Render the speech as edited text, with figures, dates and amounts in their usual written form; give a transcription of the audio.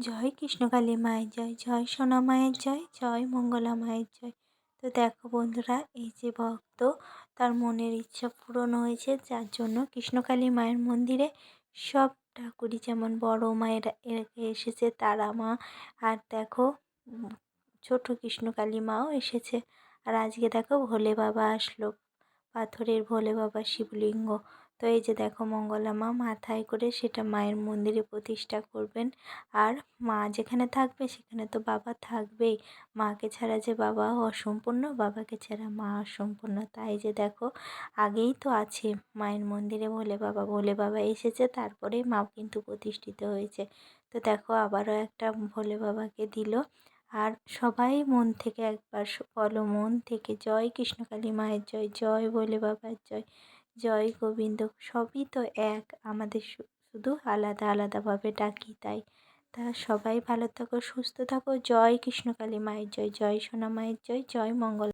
জয় কৃষ্ণকালী মায়ের জয়, জয় সোনা মায়ের জয়, জয় মঙ্গলা মায়ের জয়। তো দেখো বন্ধুরা, এই যে ভক্ত, তার মনের ইচ্ছা পূরণ হয়েছে, যার জন্য কৃষ্ণকালী মায়ের মন্দিরে সব ঠাকুরই যেমন বড় মায়ের এসেছে, তারা মা, আর দেখো ছোট কৃষ্ণকালী মাও এসেছে। আর আজকে দেখো ভোলে বাবা আসলো, পাথরের ভোলে বাবা শিবলিঙ্গ। তো এই যে দেখো মঙ্গলা মা মাথায় করে সেটা মায়ের মন্দিরে প্রতিষ্ঠা করবেন। আর মা যেখানে থাকবে সেখানে তো বাবা থাকবেই। মাকে ছাড়া যে বাবা অসম্পূর্ণ, বাবাকে ছাড়া মা অসম্পূর্ণ। তাই যে দেখো আগেই তো আছে মায়ের মন্দিরে ভোলে বাবা এসেছে, তারপরে মা কিন্তু প্রতিষ্ঠিত হয়েছে। তো দেখো আবারও একটা ভোলে বাবাকে দিল। আর সবাই মন থেকে একবার বলো, মন থেকে জয় কৃষ্ণকালী মায়ের জয়, জয় ভোলে বাবার জয়, জয় গোবিন্দ। সবই তো এক, আমাদের শুধু আলাদা আলাদাভাবে ডাকি। তাই তা সবাই ভালো থাকো, সুস্থ থাকো। জয় কৃষ্ণকালী মায়ের জয়, জয় সোনা মায়ের জয়, জয় মঙ্গল।